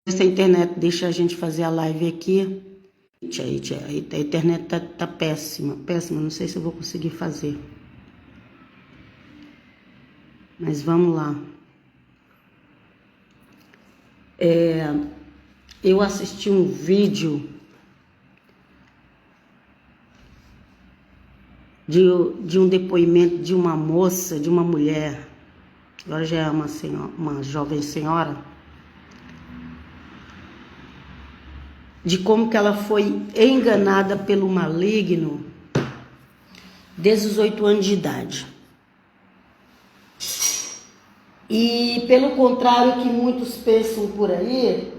Se a internet deixa a gente fazer a live aqui. A internet tá péssima, péssima. Não sei se eu vou conseguir fazer. Mas vamos lá. Eu assisti um vídeo de um depoimento de uma moça, de uma mulher, agora já é uma jovem senhora, de como que ela foi enganada pelo maligno desde os 8 anos de idade. E pelo contrário que muitos pensam por aí,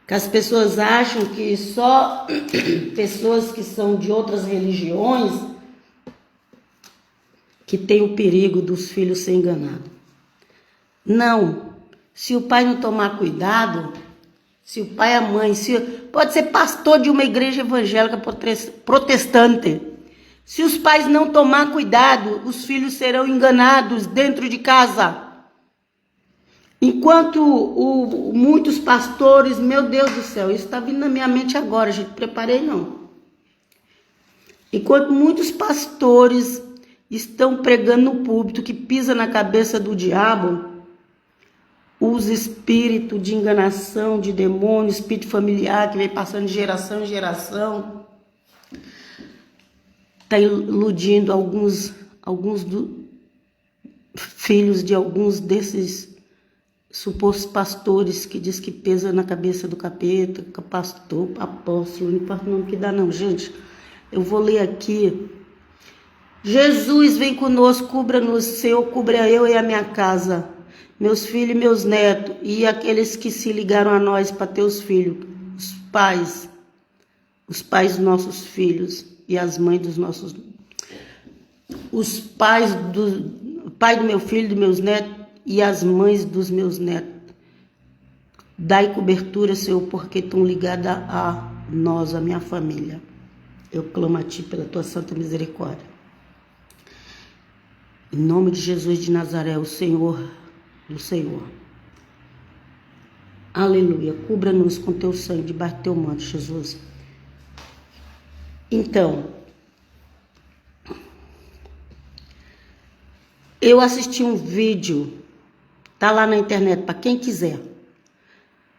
que as pessoas acham que só pessoas que são de outras religiões que tem o perigo dos filhos ser enganados. Não. Se o pai não tomar cuidado, se o pai e a mãe, pode ser pastor de uma igreja evangélica protestante. Se os pais não tomar cuidado, os filhos serão enganados dentro de casa. Enquanto muitos pastores, meu Deus do céu, isso está vindo na minha mente agora, gente, preparei não. Enquanto muitos pastores estão pregando no púlpito que pisa na cabeça do diabo, os espíritos de enganação, de demônio, espírito familiar que vem passando de geração em geração, está iludindo alguns filhos de alguns desses supostos pastores que diz que pesa na cabeça do capeta, pastor, apóstolo, não importa o nome que dá não, gente. Eu vou ler aqui. Jesus vem conosco, cubra-nos, Senhor, cubra eu e a minha casa, meus filhos e meus netos, e aqueles que se ligaram a nós para ter os filhos, os pais dos nossos filhos e as mães dos nossos, os pais o pai do meu filho, dos meus netos e as mães dos meus netos. Dai cobertura, Senhor, porque estão ligadas a nós, a minha família. Eu clamo a Ti pela Tua santa misericórdia. Em nome de Jesus de Nazaré, o Senhor do Senhor. Aleluia. Cubra-nos com Teu sangue, debaixo do Teu manto, Jesus. Então, eu assisti um vídeo, tá lá na internet, para quem quiser.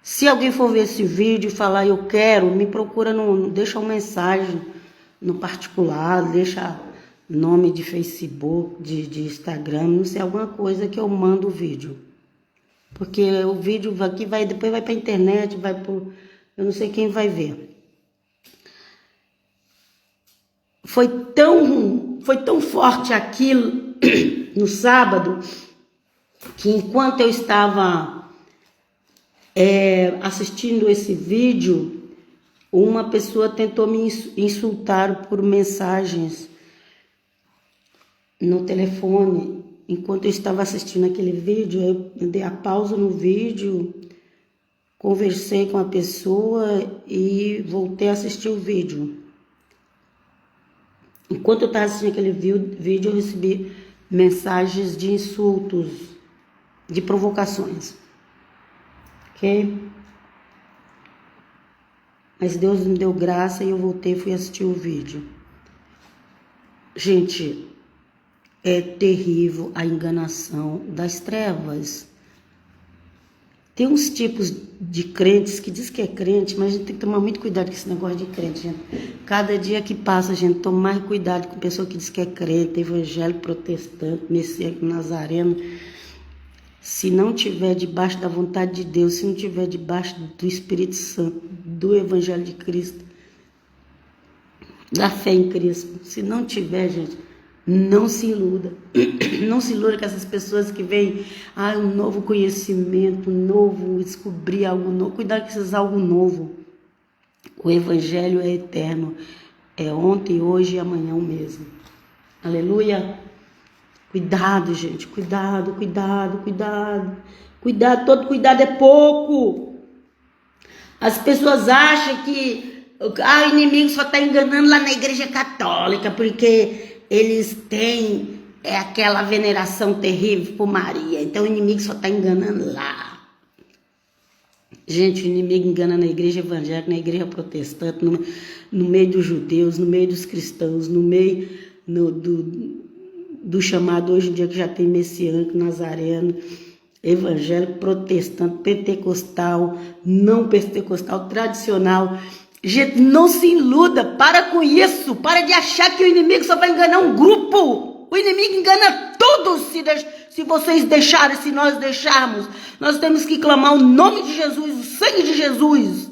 Se alguém for ver esse vídeo e falar, eu quero, me procura, deixa uma mensagem no particular, deixa nome de Facebook, de Instagram, não sei, alguma coisa que eu mando o vídeo. Porque o vídeo aqui depois vai para a internet, eu não sei quem vai ver. Foi tão forte aquilo no sábado, que enquanto eu estava assistindo esse vídeo, uma pessoa tentou me insultar por mensagens no telefone. Enquanto eu estava assistindo aquele vídeo, eu dei a pausa no vídeo, conversei com a pessoa e voltei a assistir o vídeo. Enquanto eu estava assistindo aquele vídeo, eu recebi mensagens de insultos, de provocações. Ok? Mas Deus me deu graça e eu voltei e fui assistir o vídeo. Gente, é terrível a enganação das trevas. Tem uns tipos de crentes que diz que é crente, mas a gente tem que tomar muito cuidado com esse negócio de crente, gente. Cada dia que passa, gente, toma mais cuidado com pessoa que diz que é crente, evangélico, protestante, messiânico, nazareno. Se não tiver debaixo da vontade de Deus, se não tiver debaixo do Espírito Santo, do Evangelho de Cristo, da fé em Cristo, se não tiver, gente, não se iluda. Não se iluda com essas pessoas que veem um novo conhecimento, descobrir algo novo. Cuidado com esses algo novo. O Evangelho é eterno. É ontem, hoje e amanhã o mesmo. Aleluia. Cuidado, gente. Cuidado. Cuidado, todo cuidado é pouco. As pessoas acham que o inimigo só está enganando lá na igreja católica, porque eles têm aquela veneração terrível por Maria. Então o inimigo só está enganando lá. Gente, o inimigo engana na igreja evangélica, na igreja protestante, no meio dos judeus, no meio dos cristãos, no meio do chamado hoje em dia que já tem messiânico, nazareno, evangélico, protestante, pentecostal, não pentecostal, tradicional. Gente, não se iluda, para com isso, para de achar que o inimigo só vai enganar um grupo. O inimigo engana todos se vocês deixarem, se nós deixarmos. Nós temos que clamar o nome de Jesus, o sangue de Jesus.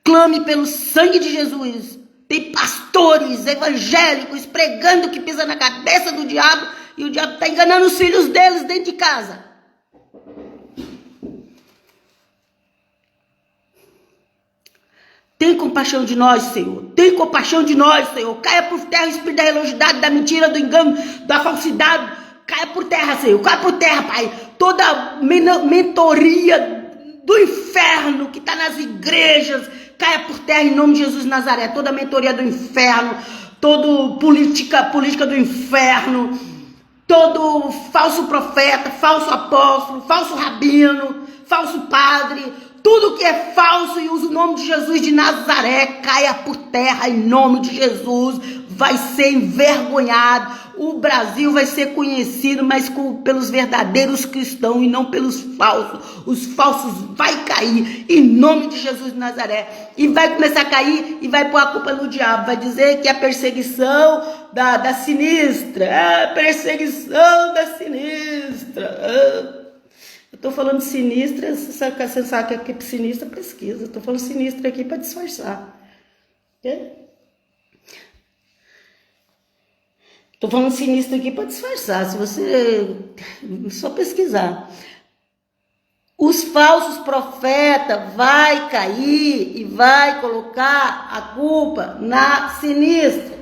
Clame pelo sangue de Jesus. Tem pastores evangélicos pregando que pisa na cabeça do diabo e o diabo está enganando os filhos deles dentro de casa. Tem compaixão de nós, Senhor. Tem compaixão de nós, Senhor. Caia por terra o espírito da religiosidade, da mentira, do engano, da falsidade. Caia por terra, Senhor. Caia por terra, Pai. Toda mentoria do inferno que está nas igrejas, caia por terra em nome de Jesus de Nazaré. Toda mentoria do inferno, toda política do inferno, todo falso profeta, falso apóstolo, falso rabino, falso padre, tudo que é falso e usa o nome de Jesus de Nazaré, caia por terra em nome de Jesus, vai ser envergonhado. O Brasil vai ser conhecido, mas pelos verdadeiros cristãos e não pelos falsos. Os falsos vai cair em nome de Jesus de Nazaré. E vai começar a cair e vai pôr a culpa no diabo. Vai dizer que é a perseguição da sinistra. É a perseguição da sinistra. Eu tô falando sinistra, você sabe que é sinistra, pesquisa. Eu tô falando sinistra aqui para disfarçar. Tô falando sinistra aqui para disfarçar. Se você só pesquisar. Os falsos profetas vai cair e vai colocar a culpa na sinistra.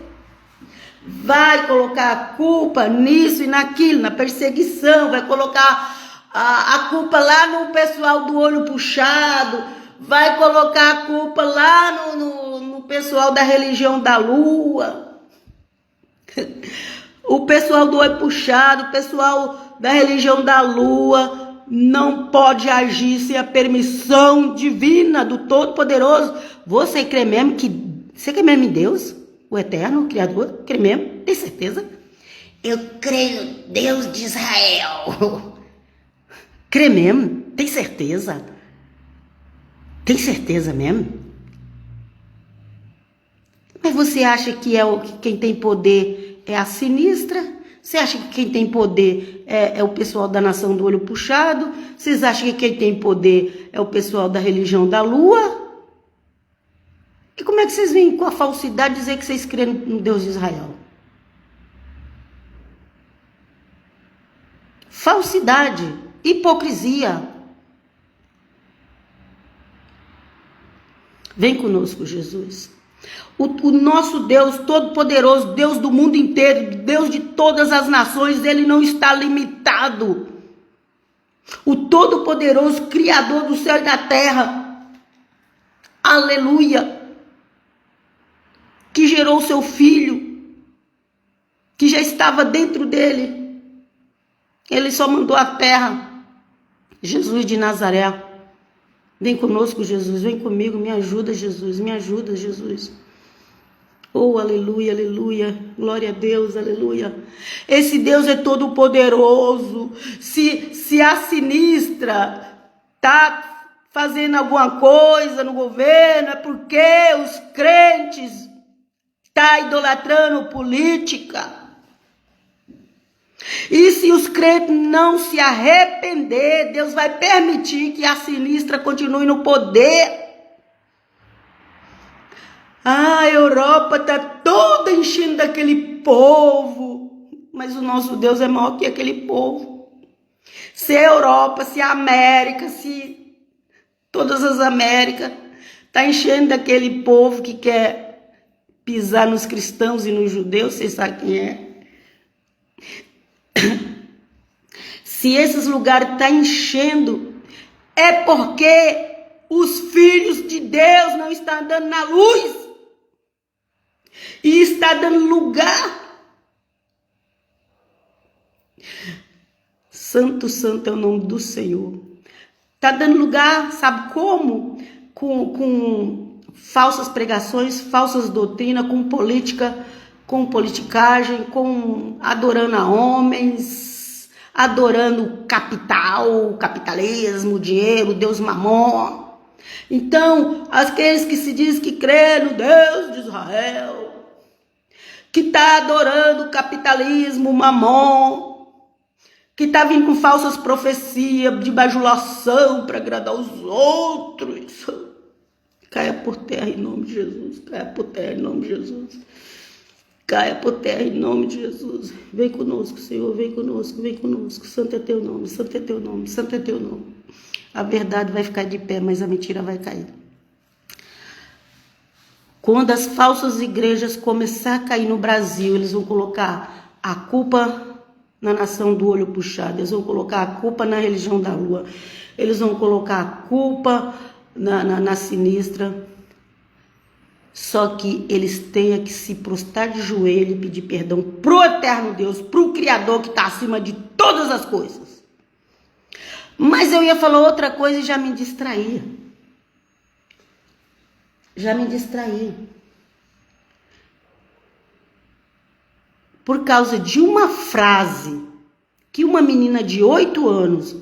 Vai colocar a culpa nisso e naquilo, na perseguição, vai colocar a culpa lá no pessoal do olho puxado, vai colocar a culpa lá no pessoal da religião da lua, o pessoal do olho puxado, o pessoal da religião da lua não pode agir sem a permissão divina do Todo-Poderoso. Você crê mesmo em Deus, o Eterno, o Criador? Crê mesmo? Tem certeza? Eu creio no Deus de Israel. Crê mesmo? Tem certeza? Tem certeza mesmo? Mas você acha que quem tem poder é a sinistra? Você acha que quem tem poder é o pessoal da nação do olho puxado? Vocês acham que quem tem poder é o pessoal da religião da lua? E como é que vocês vêm com a falsidade dizer que vocês creem no Deus de Israel? Falsidade, hipocrisia. Vem conosco, Jesus. O nosso Deus Todo-Poderoso, Deus do mundo inteiro, Deus de todas as nações, Ele não está limitado. O Todo-Poderoso, Criador do céu e da terra, aleluia, que gerou seu Filho, que já estava dentro dele, Ele só mandou a terra, Jesus de Nazaré. Vem conosco, Jesus, vem comigo, me ajuda, Jesus, me ajuda, Jesus. Oh, aleluia, aleluia, glória a Deus, aleluia. Esse Deus é todo poderoso. Se a sinistra tá fazendo alguma coisa no governo, é porque os crentes tá idolatrando política. E se os crentes não se arrepender, Deus vai permitir que a sinistra continue no poder. A Europa está toda enchendo daquele povo, mas o nosso Deus é maior que aquele povo. Se a Europa, se a América, se todas as Américas está enchendo daquele povo que quer pisar nos cristãos e nos judeus, vocês sabem quem é? Se esses lugares estão enchendo, é porque os filhos de Deus não estão andando na luz. E está dando lugar. Santo, santo é o nome do Senhor. Tá dando lugar, sabe como? Com falsas pregações, falsas doutrinas, com política, com politicagem, com adorando a homens, adorando capital, capitalismo, dinheiro, Deus Mamon. Então, aqueles que se diz que crê no Deus de Israel, que está adorando o capitalismo, Mamon, que está vindo com falsas profecias de bajulação para agradar os outros, caia por terra em nome de Jesus, caia por terra em nome de Jesus, caia por terra em nome de Jesus. Vem conosco, Senhor, vem conosco, santo é teu nome, santo é teu nome, santo é teu nome. A verdade vai ficar de pé, mas a mentira vai cair. Quando as falsas igrejas começarem a cair no Brasil, eles vão colocar a culpa na nação do olho puxado, eles vão colocar a culpa na religião da lua, eles vão colocar a culpa na sinistra. Só que eles têm que se prostrar de joelho e pedir perdão pro eterno Deus, pro Criador que está acima de todas as coisas. Mas eu ia falar outra coisa e já me distraí. Por causa de uma frase que uma menina de 8 anos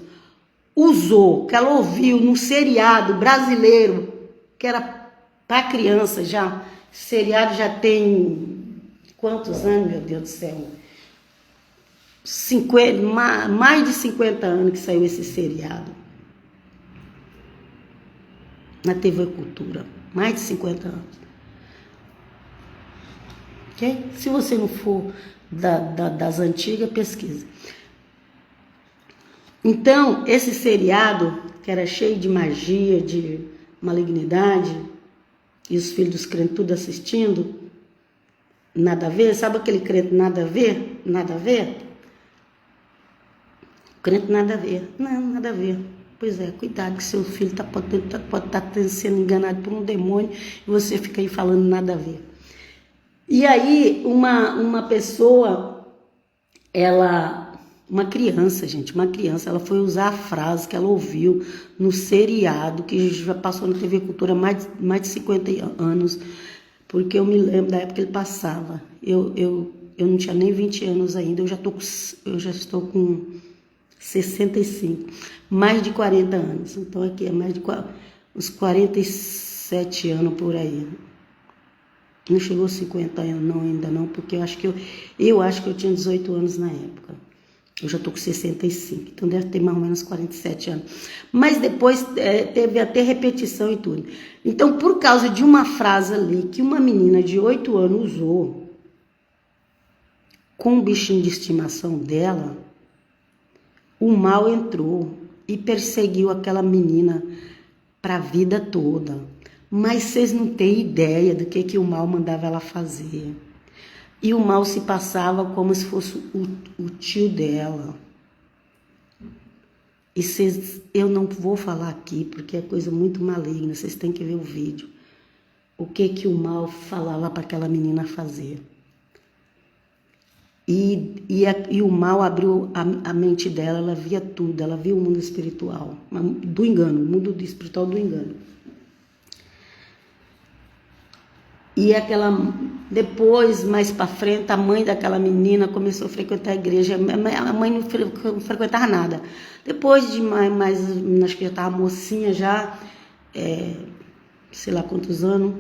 usou, que ela ouviu num seriado brasileiro, que era para criança já. Seriado já tem quantos anos, meu Deus do céu? 50, mais de 50 anos que saiu esse seriado. Na TV Cultura. Mais de 50 anos. Okay? Se você não for das antigas, pesquisa. Então, esse seriado, que era cheio de magia, de malignidade, e os filhos dos crentes tudo assistindo, nada a ver, sabe aquele crente nada a ver? Nada a ver? O crente nada a ver. Não, nada a ver. Pois é, cuidado que seu filho pode estar sendo enganado por um demônio e você fica aí falando nada a ver. E aí, uma pessoa, uma criança, ela foi usar a frase que ela ouviu no seriado, que já passou na TV Cultura há mais de 50 anos, porque eu me lembro da época que ele passava. Eu não tinha nem 20 anos ainda, eu já estou com 65, mais de 40 anos. Então aqui é mais de uns 47 anos por aí. Não chegou a 50 anos não, ainda não, porque eu acho que eu tinha 18 anos na época. Eu já estou com 65, então deve ter mais ou menos 47 anos. Mas depois teve até repetição e tudo. Então, por causa de uma frase ali que uma menina de 8 anos usou com um bichinho de estimação dela, o mal entrou e perseguiu aquela menina para a vida toda. Mas vocês não têm ideia do que o mal mandava ela fazer. E o mal se passava como se fosse o tio dela. E eu não vou falar aqui porque é coisa muito maligna, vocês têm que ver o vídeo. O que o mal falava para aquela menina fazer. E o mal abriu a mente dela, ela via tudo, ela via o mundo espiritual, do engano, o mundo espiritual do engano. E depois, mais para frente, a mãe daquela menina começou a frequentar a igreja. A mãe não frequentava nada. Depois de mais acho que já estava mocinha já, sei lá quantos anos,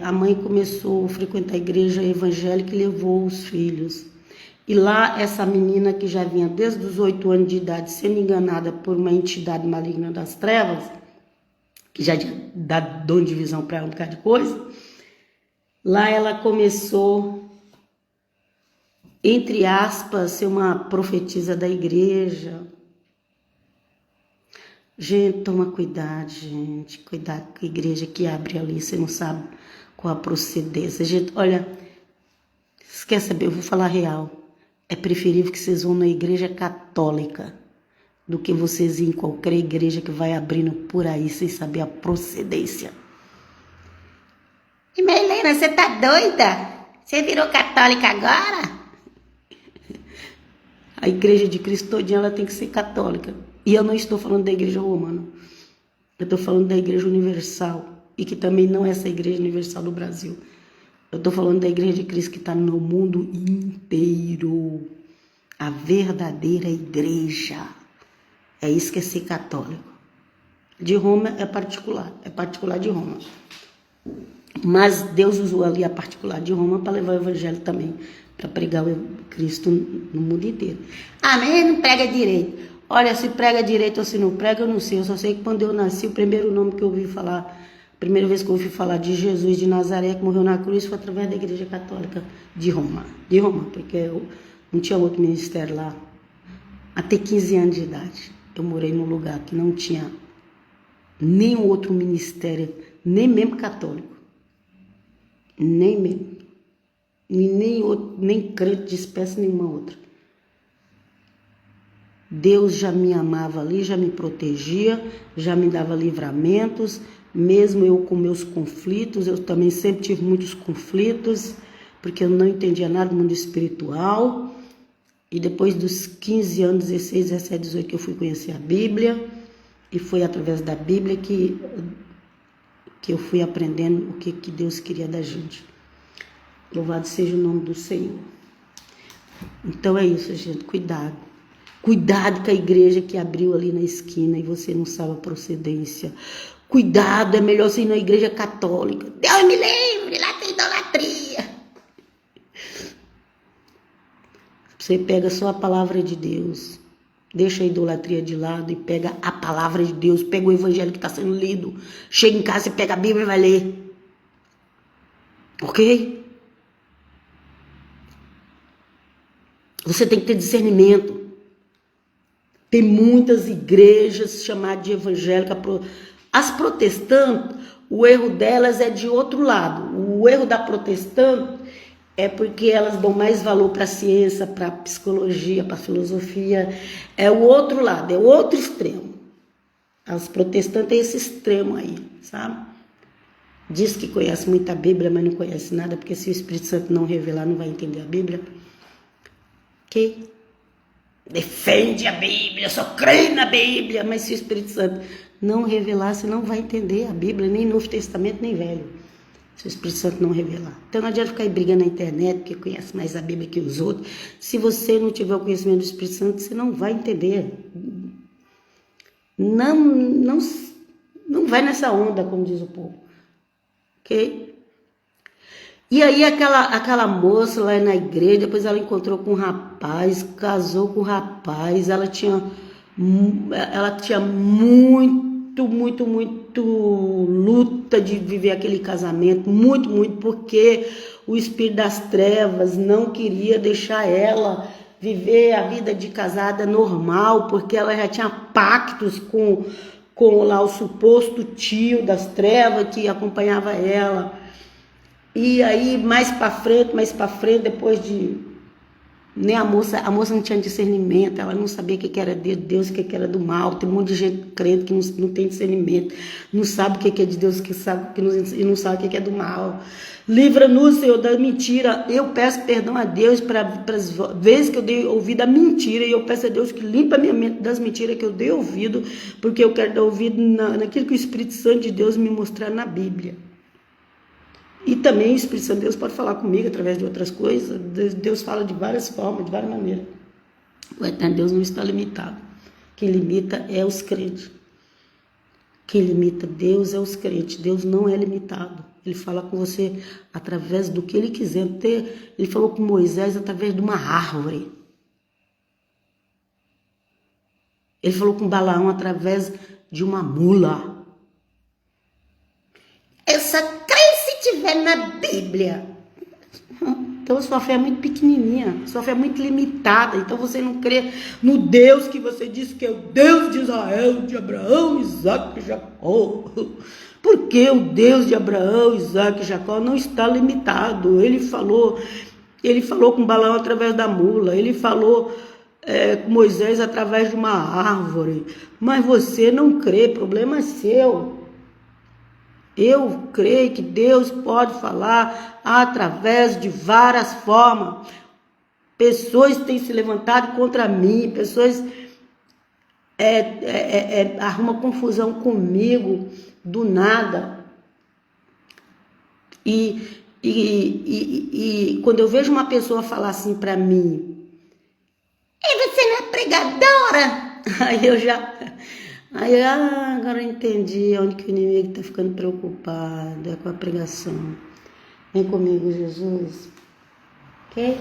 a mãe começou a frequentar a igreja evangélica e levou os filhos. E lá, essa menina que já vinha desde os 8 anos de idade sendo enganada por uma entidade maligna das trevas, que já dá dom de visão para ela um bocado de coisa, lá ela começou, entre aspas, ser uma profetisa da igreja. Gente, toma cuidado, gente. Cuidado com a igreja que abre ali, você não sabe qual a procedência. Gente, olha, você quer saber? Eu vou falar real. É preferível que vocês vão na igreja católica do que vocês ir em qualquer igreja que vai abrindo por aí sem saber a procedência. E Melena, você tá doida? Você virou católica agora? A igreja de Cristo todinha, ela tem que ser católica. E eu não estou falando da igreja romana. Eu estou falando da igreja universal. E que também não é essa igreja universal do Brasil. Eu estou falando da igreja de Cristo que está no mundo inteiro. A verdadeira igreja. É isso que é ser católico. De Roma é particular de Roma. Mas Deus usou ali a particular de Roma para levar o evangelho também, para pregar o Cristo no mundo inteiro. Ah, mas ele não prega direito. Olha, se prega direito ou se não prega, eu não sei. Eu só sei que quando eu nasci, o primeiro nome que eu ouvi falar, a primeira vez que eu ouvi falar de Jesus de Nazaré, que morreu na cruz, foi através da igreja católica de Roma. De Roma, porque eu não tinha outro ministério lá. Até 15 anos de idade, eu morei num lugar que não tinha nenhum outro ministério, nem mesmo católico. Nem mesmo. Nem crente de espécie nenhuma outra. Deus já me amava ali, já me protegia, já me dava livramentos, mesmo eu com meus conflitos, eu também sempre tive muitos conflitos, porque eu não entendia nada do mundo espiritual. E depois dos 15 anos, 16, 17, 18, que eu fui conhecer a Bíblia, e foi através da Bíblia que eu fui aprendendo o que Deus queria da gente. Louvado seja o nome do Senhor. Então é isso, gente, cuidado. Cuidado com a igreja que abriu ali na esquina e você não sabe a procedência. Cuidado, é melhor você ir na igreja católica. Deus me livre, lá tem idolatria. Você pega só a palavra de Deus. Deixa a idolatria de lado e pega a palavra de Deus. Pega o evangelho que está sendo lido. Chega em casa e pega a Bíblia e vai ler. Ok? Você tem que ter discernimento. Tem muitas igrejas chamadas de evangélica. As protestantes, o erro delas é de outro lado. O erro da protestante é porque elas dão mais valor para a ciência, para a psicologia, para a filosofia. É o outro lado, é o outro extremo. As protestantes têm esse extremo aí, sabe? Diz que conhece muita Bíblia, mas não conhece nada, porque se o Espírito Santo não revelar, não vai entender a Bíblia. Ok? Defende a Bíblia, só crê na Bíblia, mas se o Espírito Santo não revelar, você não vai entender a Bíblia, nem Novo Testamento, nem Velho, se o Espírito Santo não revelar. Então não adianta ficar aí brigando na internet, porque conhece mais a Bíblia que os outros. Se você não tiver o conhecimento do Espírito Santo, você não vai entender. Não vai nessa onda, como diz o povo. Ok? E aí aquela moça lá na igreja, depois ela encontrou com um rapaz, casou com um rapaz, ela tinha muito luta de viver aquele casamento, muito, porque o espírito das trevas não queria deixar ela viver a vida de casada normal, porque ela já tinha pactos com lá o suposto tio das trevas que acompanhava ela. E aí, mais para frente, depois de... Nem a moça não tinha discernimento, ela não sabia o que era de Deus, o que era do mal. Tem um monte de gente crente que não tem discernimento, não sabe o que é de Deus, e não sabe o que é do mal. Livra-nos, Senhor, da mentira. Eu peço perdão a Deus para as vezes que eu dei ouvido a mentira, e eu peço a Deus que limpa a minha mente das mentiras que eu dei ouvido, porque eu quero dar ouvido naquilo que o Espírito Santo de Deus me mostrar na Bíblia. E também o Espírito Santo de Deus pode falar comigo através de outras coisas. Deus fala de várias formas, de várias maneiras. O eterno Deus não está limitado. Quem limita é os crentes. Quem limita Deus é os crentes. Deus não é limitado. Ele fala com você através do que ele quiser. Ele falou com Moisés através de uma árvore. Ele falou com Balaão através de uma mula. Estiver na Bíblia. Então sua fé é muito pequenininha, sua fé é muito limitada. Então você não crê no Deus que você disse que é o Deus de Israel, de Abraão, Isaac e Jacó. Porque o Deus de Abraão, Isaac e Jacó não está limitado. Ele falou com Balaão através da mula, ele falou com Moisés através de uma árvore. Mas você não crê, problema é seu. Eu creio que Deus pode falar através de várias formas. Pessoas têm se levantado contra mim, pessoas arrumam confusão comigo do nada. E quando eu vejo uma pessoa falar assim para mim, e você não é pregadora? Agora eu entendi onde que o inimigo está ficando preocupado, é com a pregação. Vem comigo, Jesus. Ok?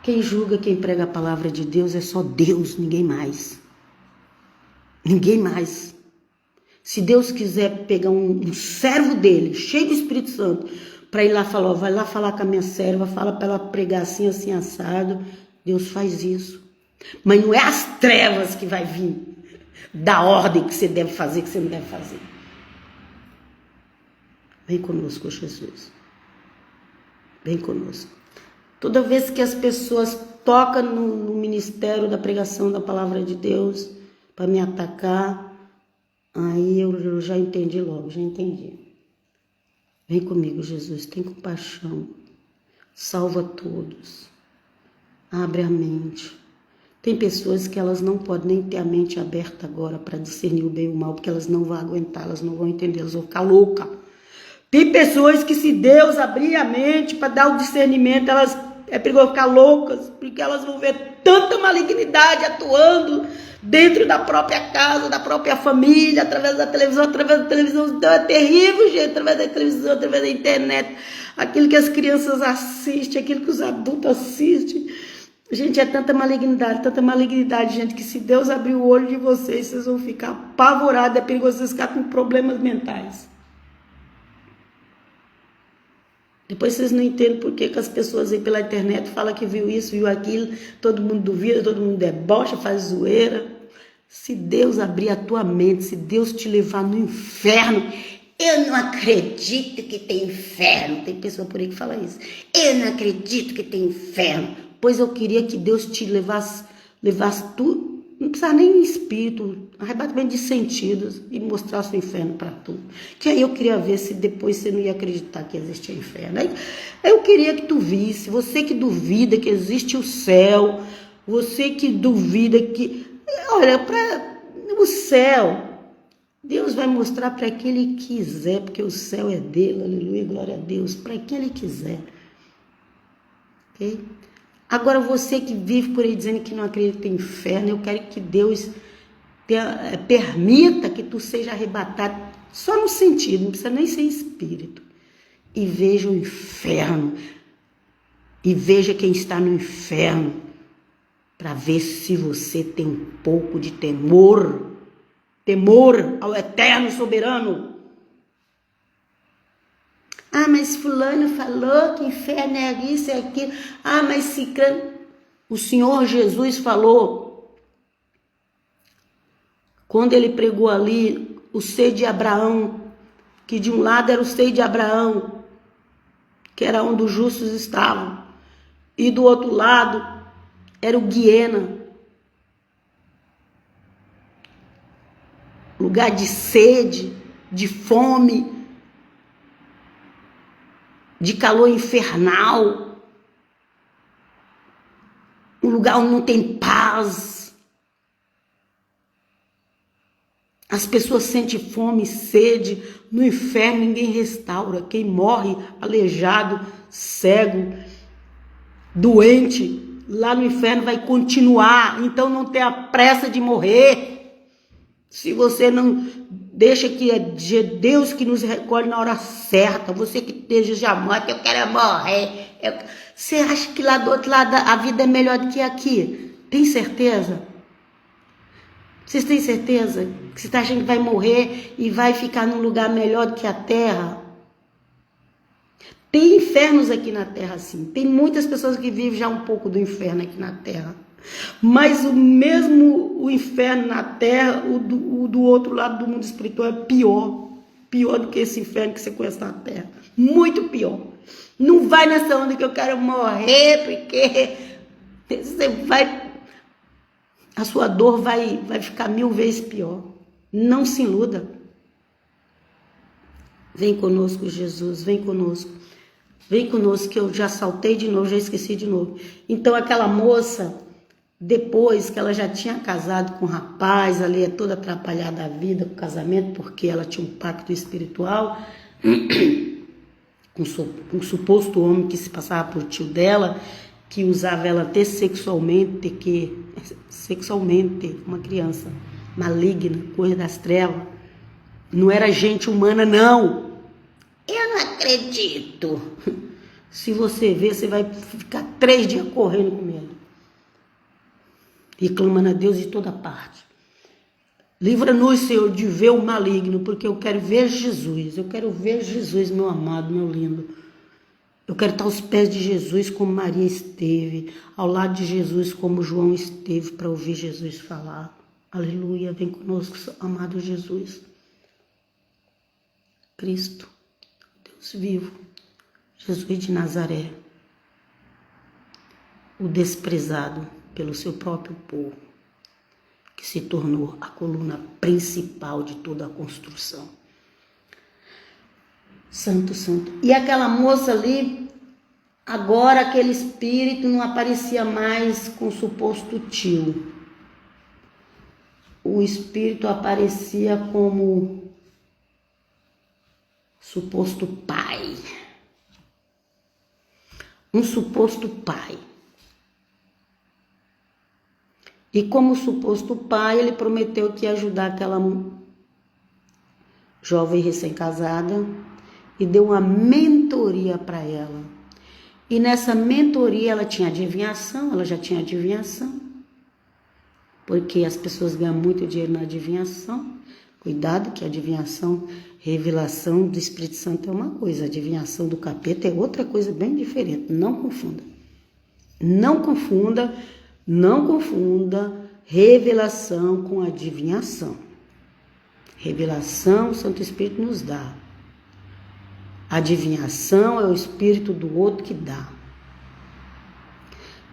Quem julga, quem prega a palavra de Deus é só Deus, ninguém mais. Ninguém mais. Se Deus quiser pegar um servo dele, cheio do Espírito Santo, para ir lá falar, ó, vai lá falar com a minha serva, fala para ela pregar assim, assim, assado, Deus faz isso. Mas não é as trevas que vai vir da ordem que você deve fazer, que você não deve fazer. Vem conosco, Jesus. Vem conosco. Toda vez que as pessoas tocam no ministério da pregação da palavra de Deus para me atacar, aí eu já entendi logo, já entendi. Vem comigo, Jesus, tem compaixão. Salva todos. Abre a mente. Tem pessoas que elas não podem nem ter a mente aberta agora para discernir o bem e o mal, porque elas não vão aguentar, elas não vão entender, elas vão ficar loucas. Tem pessoas que, se Deus abrir a mente para dar o discernimento, elas é perigoso ficar loucas, porque elas vão ver tanta malignidade atuando dentro da própria casa, da própria família, através da televisão. Então é terrível, gente, através da televisão, através da internet, aquilo que as crianças assistem, aquilo que os adultos assistem. Gente, é tanta malignidade, gente, que se Deus abrir o olho de vocês, vocês vão ficar apavorados, é perigoso vocês ficar com problemas mentais. Depois vocês não entendem por que as pessoas aí pela internet falam que viu isso, viu aquilo, todo mundo duvida, todo mundo debocha, faz zoeira. Se Deus abrir a tua mente, se Deus te levar no inferno, eu não acredito que tem inferno. Tem pessoa por aí que fala isso. Eu não acredito que tem inferno. Pois eu queria que Deus te levasse tu, não precisa nem espírito, arrebatamento de sentidos, e mostrasse o inferno para tu. Que aí eu queria ver se depois você não ia acreditar que existia inferno. Aí eu queria que tu visse, você que duvida que existe o céu, você que duvida que... Olha, para o céu, Deus vai mostrar para quem Ele quiser, porque o céu é dele, aleluia, glória a Deus, para quem Ele quiser. Ok? Agora você que vive por aí dizendo que não acredita em inferno, eu quero que Deus permita que tu seja arrebatado, só no sentido, não precisa nem ser espírito, e veja o inferno, e veja quem está no inferno, para ver se você tem um pouco de temor ao eterno soberano. Ah, mas fulano falou que inferno é isso e aquilo. Ah, mas ciclano... O Senhor Jesus falou, quando ele pregou ali o seio de Abraão, que de um lado era o seio de Abraão, que era onde os justos estavam, e do outro lado era o Guiena, lugar de sede, de fome, de calor infernal, um lugar onde não tem paz. As pessoas sentem fome e sede. No inferno ninguém restaura. Quem morre aleijado, cego, doente, lá no inferno vai continuar. Então não tenha pressa de morrer. Se você não deixa que é Deus que nos recolhe na hora certa, você que esteja já morto, eu quero morrer. Você acha que lá do outro lado a vida é melhor do que aqui? Tem certeza? Vocês têm certeza que você está achando que vai morrer e vai ficar num lugar melhor do que a terra? Tem infernos aqui na terra, sim. Tem muitas pessoas que vivem já um pouco do inferno aqui na terra. Mas o inferno na terra, o do outro lado do mundo espiritual é pior. Pior do que esse inferno que você conhece na terra. Muito pior. Não vai nessa onda que eu quero morrer, porque você vai... A sua dor vai ficar 1000 vezes pior. Não se iluda. Vem conosco, Jesus, vem conosco. Vem conosco que eu já saltei de novo, já esqueci de novo. Então aquela moça, depois que ela já tinha casado com um rapaz, ali é toda atrapalhada a vida com o casamento, porque ela tinha um pacto espiritual com um suposto homem que se passava por tio dela, que usava ela até sexualmente, uma criança maligna, coisa das trevas. Não era gente humana, não. Eu não acredito. Se você ver, você vai ficar 3 dias correndo com medo. E clamando a Deus de toda parte. Livra-nos, Senhor, de ver o maligno, porque eu quero ver Jesus. Eu quero ver Jesus, meu amado, meu lindo. Eu quero estar aos pés de Jesus como Maria esteve, ao lado de Jesus como João esteve, para ouvir Jesus falar. Aleluia, vem conosco, amado Jesus. Cristo, Deus vivo, Jesus de Nazaré, o desprezado pelo seu próprio povo, que se tornou a coluna principal de toda a construção. Santo, santo. E aquela moça ali, agora aquele espírito não aparecia mais com o suposto tio. O espírito aparecia como suposto pai. Um suposto pai. E como suposto pai, ele prometeu que ia ajudar aquela jovem recém-casada e deu uma mentoria para ela. E nessa mentoria ela tinha adivinhação, ela já tinha adivinhação, porque as pessoas ganham muito dinheiro na adivinhação. Cuidado que a adivinhação, revelação do Espírito Santo é uma coisa, a adivinhação do capeta é outra coisa bem diferente. Não confunda. Não confunda, não confunda revelação com adivinhação. Revelação o Santo Espírito nos dá. Adivinhação é o Espírito do outro que dá.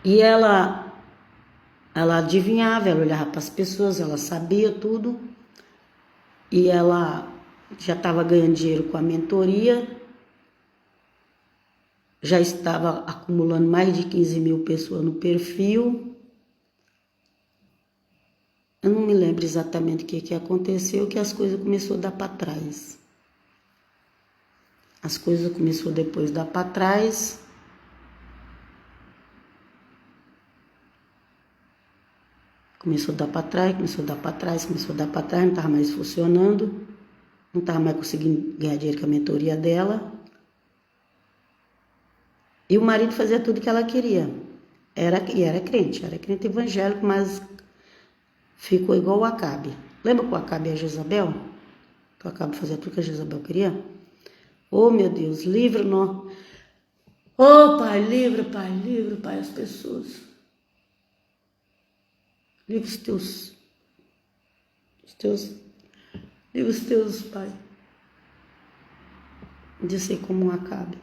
E ela adivinhava, ela olhava para as pessoas, ela sabia tudo. E ela já estava ganhando dinheiro com a mentoria, já estava acumulando mais de 15 mil pessoas no perfil. Eu não me lembro exatamente o que aconteceu, que as coisas começaram a dar para trás. As coisas começaram depois a dar para trás. Começou a dar para trás, não estava mais funcionando, não estava mais conseguindo ganhar dinheiro com a mentoria dela. E o marido fazia tudo que ela queria. Era crente evangélico, mas ficou igual o Acabe. Lembra que o Acabe e a Jezabel? Que o Acabe fazia tudo que a Jezabel queria? Oh, meu Deus, livra-nos. Oh, Pai, livra, Pai, as pessoas. Livra os teus, Pai, de ser como um Acabe.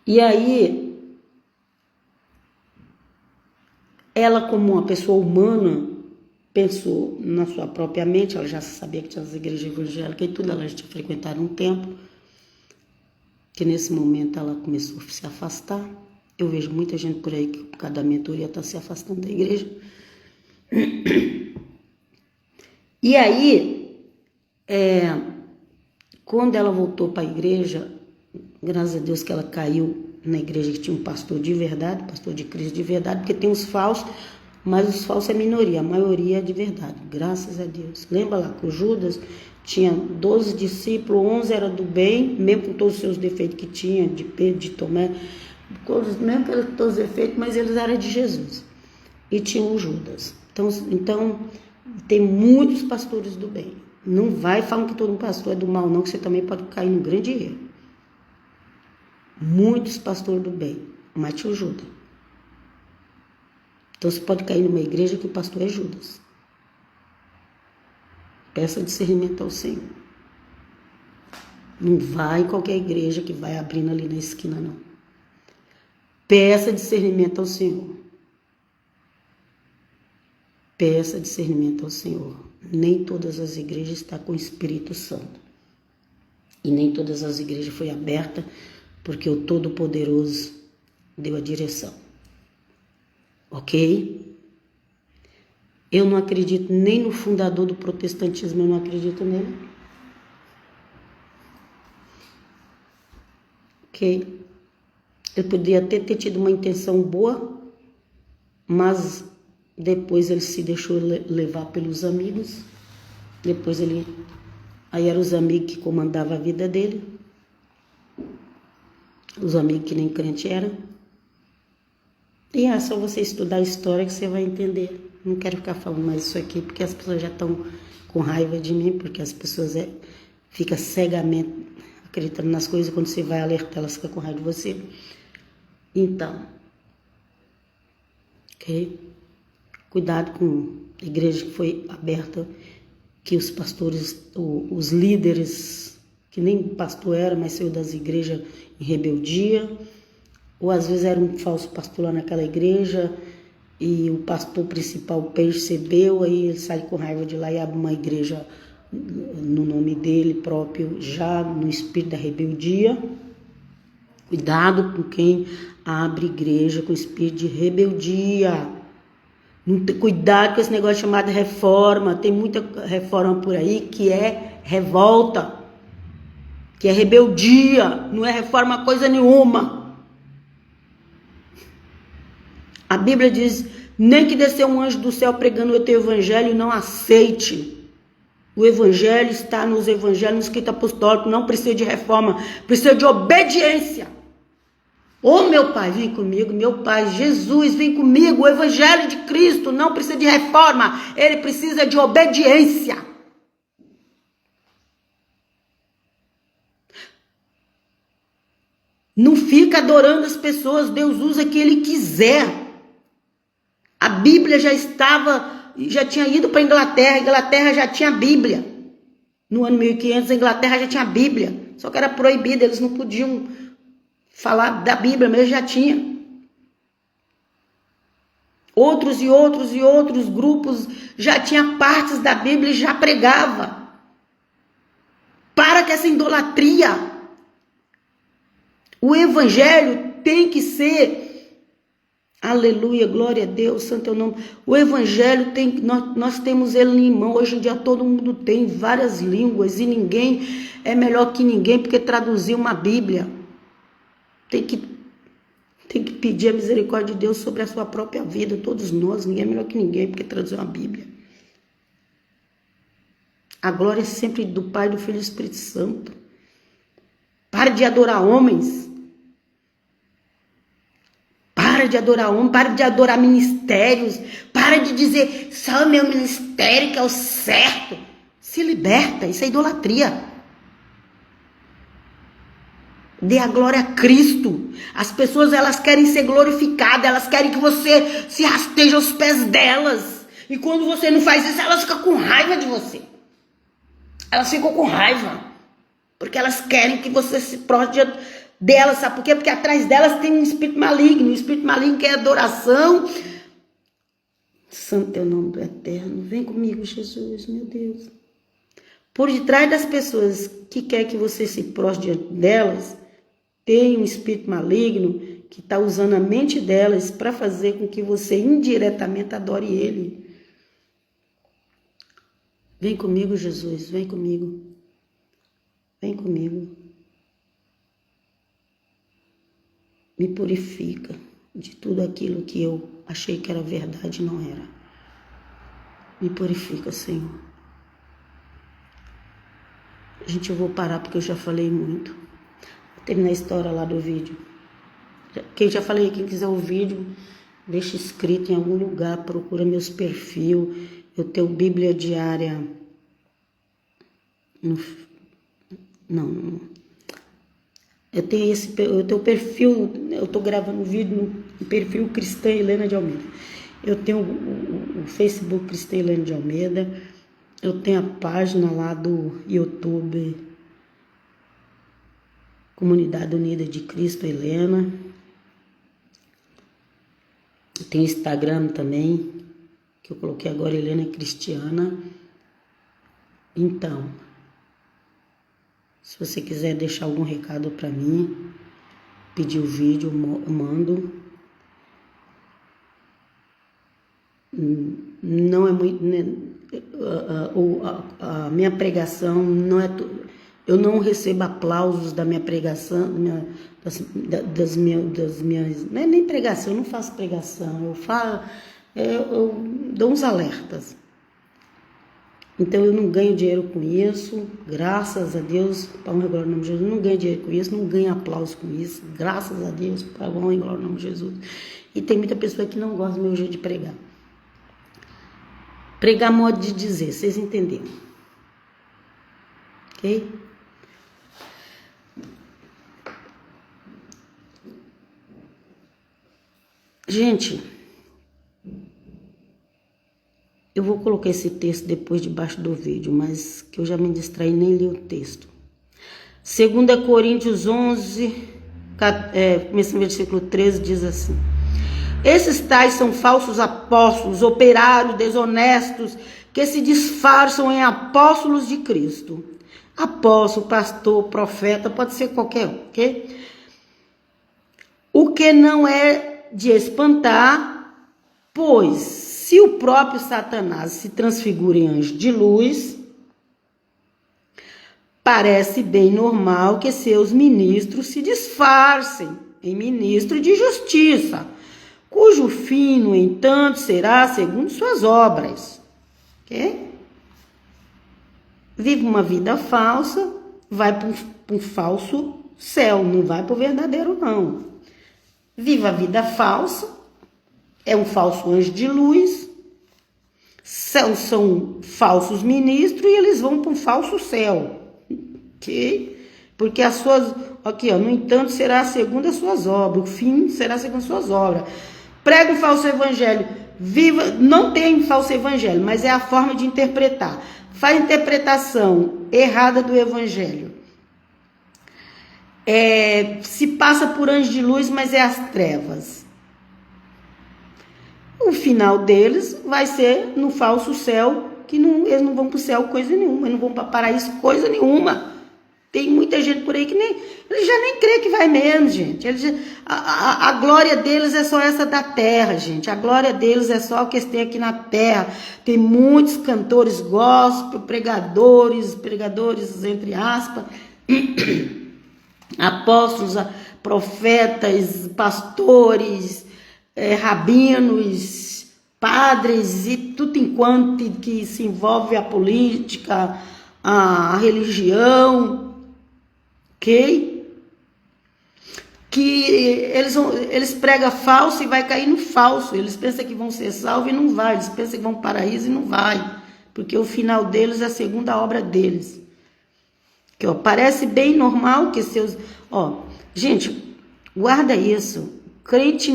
E aí, ela como uma pessoa humana, pensou na sua própria mente, ela já sabia que tinha as igrejas evangélicas e tudo, ela já tinha frequentado um tempo, que nesse momento ela começou a se afastar. Eu vejo muita gente por aí que por causa da mentoria está se afastando da igreja. E aí, quando ela voltou para a igreja, graças a Deus que ela caiu na igreja que tinha um pastor de verdade, pastor de Cristo de verdade, porque tem os falsos, mas os falsos é minoria, a maioria é de verdade, graças a Deus. Lembra lá que o Judas tinha 12 discípulos, 11 eram do bem, mesmo com todos os seus defeitos que tinha, de Pedro, de Tomé, mesmo com todos os defeitos, mas eles eram de Jesus. E tinha o Judas. Então, tem muitos pastores do bem. Não vai falando que todo pastor é do mal, não, que você também pode cair num grande erro. Muitos pastores do bem, mas tinha o Judas. Então, você pode cair numa igreja que o pastor é Judas. Peça discernimento ao Senhor. Não vai em qualquer igreja que vai abrindo ali na esquina, não. Peça discernimento ao Senhor. Peça discernimento ao Senhor. Nem todas as igrejas estão com o Espírito Santo. E nem todas as igrejas foi aberta porque o Todo-Poderoso deu a direção. Ok? Eu não acredito nem no fundador do protestantismo, eu não acredito nele. Ok? Ele podia até ter tido uma intenção boa, mas depois ele se deixou levar pelos amigos. Depois aí eram os amigos que comandavam a vida dele. Os amigos que nem crente eram. E é só você estudar a história que você vai entender. Não quero ficar falando mais isso aqui, porque as pessoas já estão com raiva de mim, porque as pessoas ficam cegamente acreditando nas coisas, quando você vai alertar, elas ficam com raiva de você. Então, ok? Cuidado com a igreja que foi aberta, que os pastores, os líderes, que nem pastor era, mas saiu das igrejas em rebeldia, ou às vezes era um falso pastor lá naquela igreja, e o pastor principal percebeu, aí ele sai com raiva de lá e abre uma igreja no nome dele próprio, já no espírito da rebeldia. Cuidado com quem abre igreja com espírito de rebeldia. Cuidado com esse negócio chamado reforma. Tem muita reforma por aí que é revolta, que é rebeldia, não é reforma coisa nenhuma. A Bíblia diz, nem que descer um anjo do céu pregando o teu evangelho, não aceite. O evangelho está nos evangelhos, no escrito apostólico, não precisa de reforma, precisa de obediência. Ô meu Pai, vem comigo, meu Pai, Jesus, vem comigo, o evangelho de Cristo não precisa de reforma, ele precisa de obediência. Não fica adorando as pessoas, Deus usa quem ele quiser. A Bíblia já tinha ido para a Inglaterra já tinha a Bíblia. No ano 1500, a Inglaterra já tinha a Bíblia, só que era proibida, eles não podiam falar da Bíblia, mas já tinha. Outros grupos já tinham partes da Bíblia e já pregava. Para com essa idolatria. O evangelho tem que ser, aleluia, glória a Deus, santo é o nome. O evangelho nós temos ele em mão. Hoje em dia todo mundo tem várias línguas e ninguém é melhor que ninguém porque traduziu uma Bíblia. Tem que pedir a misericórdia de Deus sobre a sua própria vida, todos nós, ninguém é melhor que ninguém porque traduziu uma Bíblia. A glória é sempre do Pai, do Filho e do Espírito Santo. Pare de adorar homens. Para de adorar homens, para de adorar ministérios, para de dizer, só o meu ministério que é o certo. Se liberta, isso é idolatria. Dê a glória a Cristo. As pessoas, elas querem ser glorificadas, elas querem que você se rasteje aos pés delas. E quando você não faz isso, elas ficam com raiva de você. Elas ficam com raiva. Porque elas querem que você se prostre delas, sabe por quê? Porque atrás delas tem um espírito maligno. Um espírito maligno que é adoração. Santo é o nome do Eterno. Vem comigo, Jesus, meu Deus. Por detrás das pessoas que quer que você se prostre diante delas, tem um espírito maligno que está usando a mente delas para fazer com que você indiretamente adore ele. Vem comigo, Jesus, vem comigo. Vem comigo. Me purifica de tudo aquilo que eu achei que era verdade e não era. Me purifica, Senhor. Gente, eu vou parar porque eu já falei muito. Vou terminar a história lá do vídeo. Quem já falei, quem quiser o vídeo, deixa escrito em algum lugar, procura meus perfis. Eu tenho Bíblia Diária. Não. Eu tenho perfil, eu tô gravando vídeo no perfil Cristã Helena de Almeida. Eu tenho o Facebook Cristã Helena de Almeida. Eu tenho a página lá do YouTube Comunidade Unida de Cristo Helena. Eu tenho Instagram também, que eu coloquei agora Helena Cristiana. Então, se você quiser deixar algum recado para mim, pedir o vídeo, eu mando. Não é muito, né, a minha pregação não é, eu não recebo aplausos da minha pregação, das minhas, não é nem pregação, eu não faço pregação, eu dou uns alertas. Então eu não ganho dinheiro com isso, graças a Deus, para honra e glória no nome de Jesus, eu não ganho dinheiro com isso, não ganho aplauso com isso, graças a Deus, para honra e glória no nome de Jesus. E tem muita pessoa que não gosta do meu jeito de pregar. Pregar modo de dizer, vocês entenderam? Ok? Gente, eu vou colocar esse texto depois debaixo do vídeo, mas que eu já me distraí, nem li o texto. 2 Coríntios 11, começando no versículo 13, diz assim: esses tais são falsos apóstolos, operários desonestos, que se disfarçam em apóstolos de Cristo. Apóstolo, pastor, profeta, pode ser qualquer um, ok? O que não é de espantar, pois se o próprio Satanás se transfigura em anjo de luz, parece bem normal que seus ministros se disfarcem em ministro de justiça, cujo fim, no entanto, será segundo suas obras. Ok? Vive uma vida falsa, vai para um falso céu, não vai para o verdadeiro, não. Vive a vida falsa, é um falso anjo de luz, são falsos ministros e eles vão para um falso céu. Ok? Porque as suas, aqui, ó, no entanto, será segundo as suas obras, o fim será segundo as suas obras. Prega um falso evangelho, viva, não tem falso evangelho, mas é a forma de interpretar. Faz interpretação errada do evangelho. Se passa por anjo de luz, mas é as trevas. O final deles vai ser no falso céu, que não, eles não vão para o céu coisa nenhuma, eles não vão para paraíso coisa nenhuma. Tem muita gente por aí que eles já nem crê que vai mesmo, gente. A glória deles é só essa da terra, gente. A glória deles é só o que eles têm aqui na terra. Tem muitos cantores gospel, pregadores entre aspas, apóstolos, profetas, pastores, rabinos, padres e tudo enquanto que se envolve a política, a religião. Ok? Que eles pregam falso e vai cair no falso. Eles pensam que vão ser salvos e não vai. Eles pensam que vão para o paraíso e não vai. Porque o final deles é a segunda obra deles. Que, ó, parece bem normal que seus... Ó, gente, guarda isso. Crente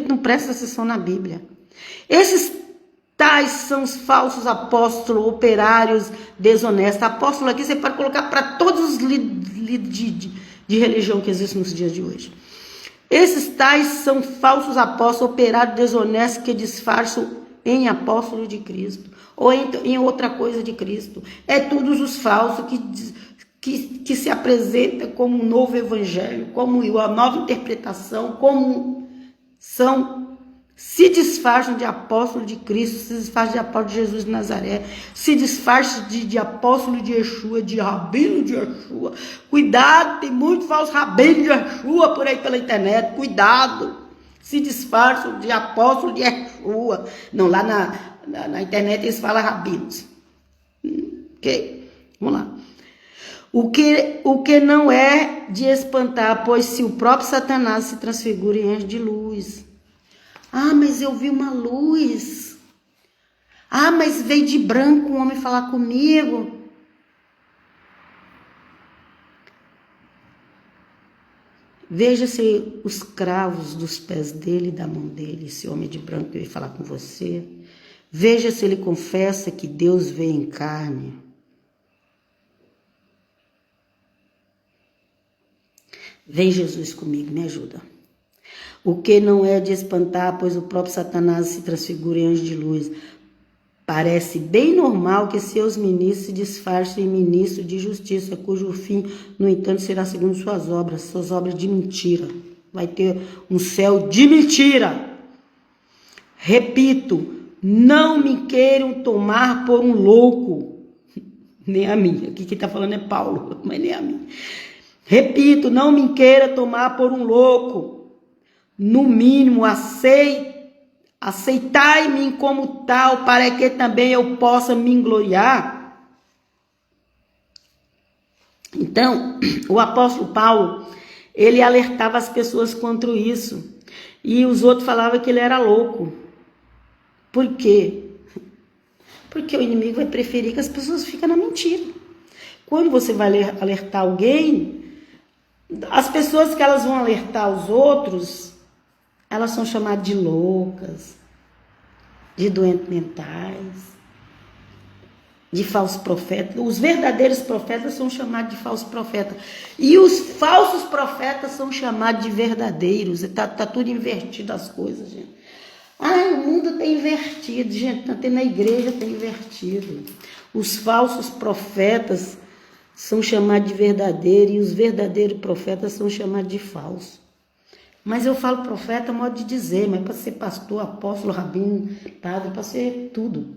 não presta atenção na Bíblia. Esses tais são os falsos apóstolos, operários desonestos. Apóstolo aqui você pode colocar para todos os líderes de religião que existem nos dias de hoje. Esses tais são falsos apóstolos, operários desonestos que disfarçam em apóstolo de Cristo ou em outra coisa de Cristo. É todos os falsos que se apresentam como um novo evangelho, como uma nova interpretação, como se disfarçam de apóstolo de Cristo, se disfarçam de apóstolo de Jesus de Nazaré, se disfarçam de apóstolo de Yeshua, de rabino de Yeshua. Cuidado, tem muito falso rabino de Yeshua por aí pela internet, cuidado. Se disfarçam de apóstolo de Yeshua. Não, lá na internet eles falam rabinos. Ok? Vamos lá. O que não é de espantar, pois se o próprio Satanás se transfigura em anjo de luz. Ah, mas eu vi uma luz. Ah, mas veio de branco um homem falar comigo. Veja se os cravos dos pés dele e da mão dele, esse homem de branco que veio falar com você. Veja se ele confessa que Deus veio em carne. Vem Jesus comigo, me ajuda. O que não é de espantar, pois o próprio Satanás se transfigura em anjo de luz. Parece bem normal que seus ministros se disfarcem em ministro de justiça, cujo fim, no entanto, será segundo suas obras de mentira. Vai ter um céu de mentira. Repito, não me queiram tomar por um louco, nem a mim. Aqui quem está falando é Paulo, mas nem a mim. Repito, não me queira tomar por um louco. No mínimo, aceitai-me como tal, para que também eu possa me gloriar. Então, o apóstolo Paulo, ele alertava as pessoas contra isso. E os outros falavam que ele era louco. Por quê? Porque o inimigo vai preferir que as pessoas fiquem na mentira. Quando você vai alertar alguém, as pessoas que elas vão alertar os outros, elas são chamadas de loucas, de doentes mentais, de falsos profetas. Os verdadeiros profetas são chamados de falsos profetas. E os falsos profetas são chamados de verdadeiros. Tá tudo invertido as coisas, gente. O mundo está invertido, gente. Até na igreja está invertido. Os falsos profetas são chamados de verdadeiros e os verdadeiros profetas são chamados de falsos. Mas eu falo profeta, modo de dizer, mas para ser pastor, apóstolo, rabino, padre, para ser tudo.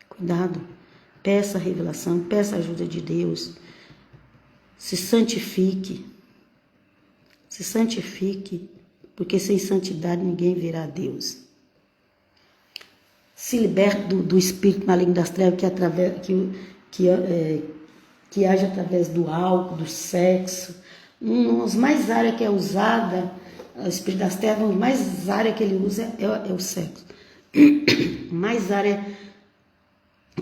Cuidado, peça a revelação, peça a ajuda de Deus. Se santifique, porque sem santidade ninguém verá a Deus. Se liberte do espírito maligno das trevas que age através do álcool, do sexo. As mais áreas que é usada, o espírito das trevas, a mais área que ele usa é o sexo. Mais área,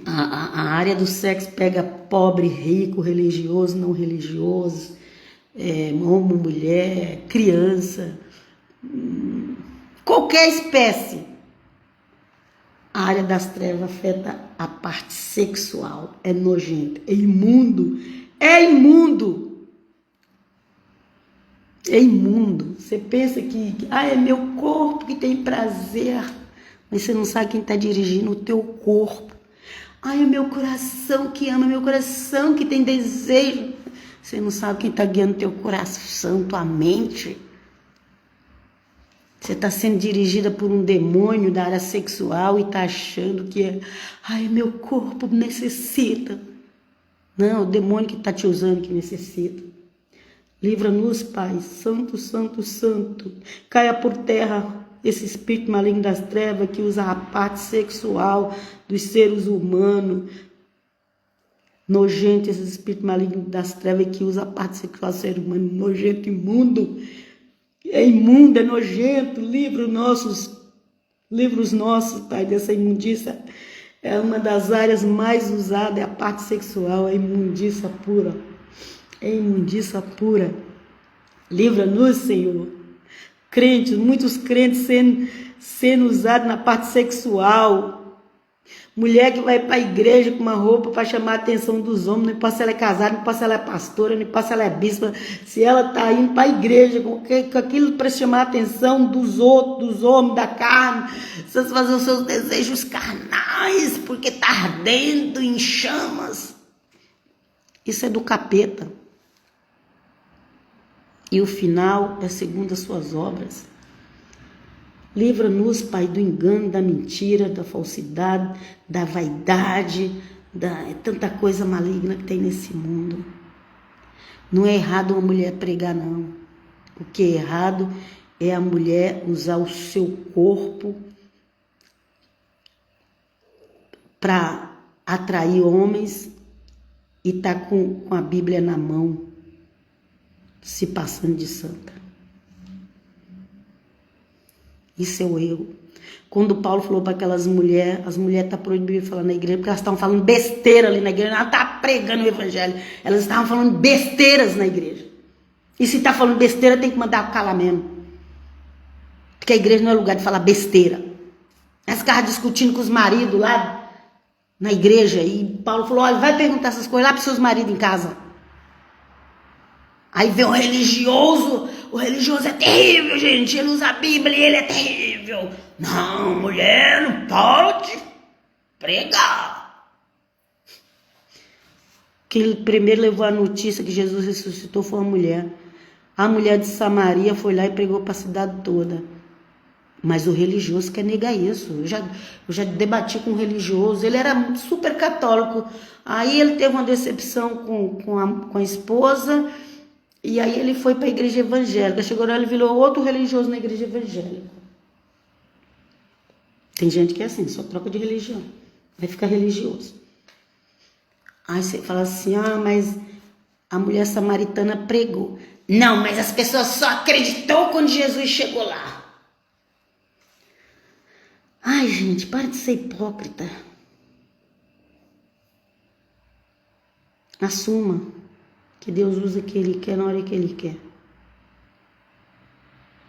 a área do sexo pega pobre, rico, religioso, não religioso, homem, mulher, criança, qualquer espécie. A área das trevas afeta a parte sexual, é nojento, é imundo, é imundo. É imundo. Você pensa que é meu corpo que tem prazer, mas você não sabe quem está dirigindo o teu corpo. É meu coração que ama, meu coração que tem desejo. Você não sabe quem está guiando teu coração, tua mente. Você está sendo dirigida por um demônio da área sexual e está achando que meu corpo necessita. Não, o demônio que está te usando que necessita. Livra-nos, Pai, santo, santo, santo. Caia por terra esse espírito maligno das trevas que usa a parte sexual dos seres humanos. Nojento esse espírito maligno das trevas que usa a parte sexual do ser humano. Nojento, imundo. É imundo, é nojento. Livra-os nossos, Pai, dessa imundícia. É uma das áreas mais usadas, é a parte sexual, é imundícia pura. É imundícia pura. Livra-nos, Senhor. Crentes, muitos crentes sendo usados na parte sexual. Mulher que vai para a igreja com uma roupa para chamar a atenção dos homens, não importa se ela é casada, não importa se ela é pastora, não importa se ela é bispa, se ela está indo para a igreja com aquilo para chamar a atenção dos outros, dos homens, da carne, fazer os seus desejos carnais, porque está ardendo em chamas. Isso é do capeta. E o final é segundo as suas obras. Livra-nos, Pai, do engano, da mentira, da falsidade, da vaidade, é tanta coisa maligna que tem nesse mundo. Não é errado uma mulher pregar, não. O que é errado é a mulher usar o seu corpo para atrair homens e tá com a Bíblia na mão, se passando de santa. Isso é o erro. Quando Paulo falou para aquelas mulheres, as mulheres estão proibidas de falar na igreja, porque elas estavam falando besteira ali na igreja, elas estavam pregando o evangelho, elas estavam falando besteiras na igreja. E se está falando besteira, tem que mandar calar mesmo. Porque a igreja não é lugar de falar besteira. Elas ficavam discutindo com os maridos lá na igreja, e Paulo falou, olha, vai perguntar essas coisas lá para os seus maridos em casa. Aí vem o religioso é terrível, gente, ele usa a Bíblia e ele é terrível. terrível. Não, mulher não pode pregar. Quem primeiro levou a notícia que Jesus ressuscitou foi uma mulher. A mulher de Samaria foi lá e pregou para a cidade toda. Mas o religioso quer negar isso. Eu já debati com um religioso. Ele era super católico. Aí ele teve uma decepção com a esposa. E aí ele foi para a igreja evangélica. Chegou lá, ele virou outro religioso na igreja evangélica. Tem gente que é assim, só troca de religião. Vai ficar religioso. Aí você fala assim, mas a mulher samaritana pregou. Não, mas as pessoas só acreditou quando Jesus chegou lá. Ai, gente, para de ser hipócrita. Assuma que Deus usa o que Ele quer na hora que Ele quer.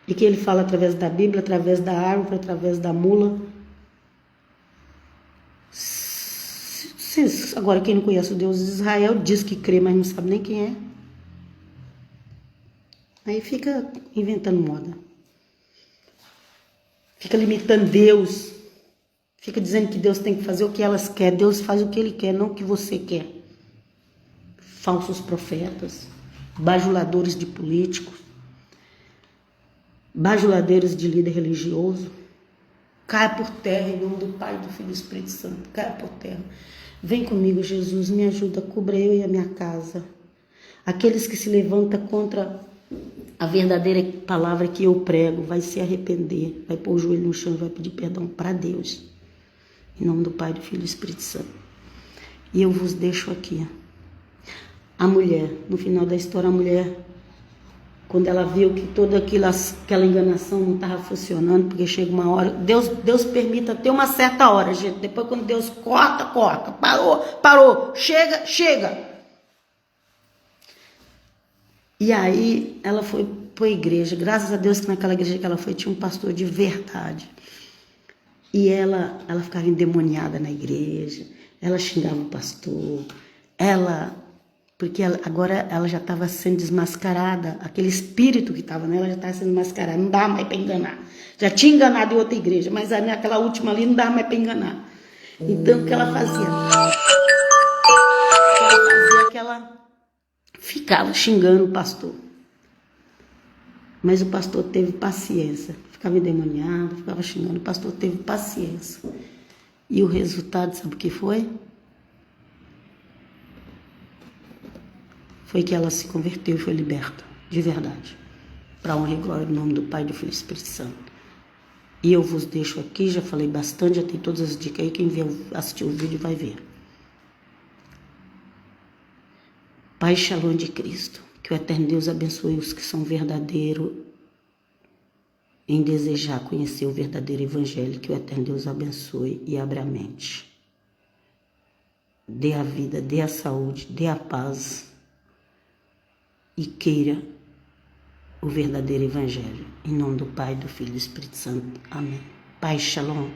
E que Ele fala através da Bíblia, através da árvore, através da mula. Agora, quem não conhece o Deus de Israel diz que crê, mas não sabe nem quem é. Aí fica inventando moda. Fica limitando Deus. Fica dizendo que Deus tem que fazer o que elas querem. Deus faz o que Ele quer, não o que você quer. Falsos profetas, bajuladores de políticos, bajuladores de líder religioso. Cai por terra em nome do Pai, do Filho e do Espírito Santo. Cai por terra. Vem comigo, Jesus, me ajuda, cubra eu e a minha casa. Aqueles que se levantam contra a verdadeira palavra que eu prego, vai se arrepender, vai pôr o joelho no chão e vai pedir perdão para Deus. Em nome do Pai, do Filho e do Espírito Santo. E eu vos deixo aqui. A mulher, no final da história, a mulher, quando ela viu que toda aquela enganação não estava funcionando, porque chega uma hora, Deus permite até uma certa hora, gente. Depois quando Deus corta, parou, chega. E aí ela foi para a igreja. Graças a Deus que naquela igreja que ela foi tinha um pastor de verdade. E ela ficava endemoniada na igreja. Ela xingava o pastor. Porque agora ela já estava sendo desmascarada. Aquele espírito que estava nela já estava sendo desmascarado. Não dava mais para enganar. Já tinha enganado em outra igreja, mas naquela última ali não dava mais para enganar. Então o que ela fazia? Ela ficava xingando o pastor. Mas o pastor teve paciência. Ficava endemoniado, ficava xingando. O pastor teve paciência. E o resultado, sabe o que foi? Foi que ela se converteu e foi liberta, de verdade. Para honra e glória no nome do Pai, do Filho e do Espírito Santo. E eu vos deixo aqui, já falei bastante, já tem todas as dicas aí. Quem vier assistir o vídeo vai ver. Pai Shalom de Cristo, que o eterno Deus abençoe os que são verdadeiros em desejar conhecer o verdadeiro evangelho, que o eterno Deus abençoe e abra a mente. Dê a vida, dê a saúde, dê a paz e queira o verdadeiro evangelho. Em nome do Pai, do Filho e do Espírito Santo. Amém. Pai Shalom.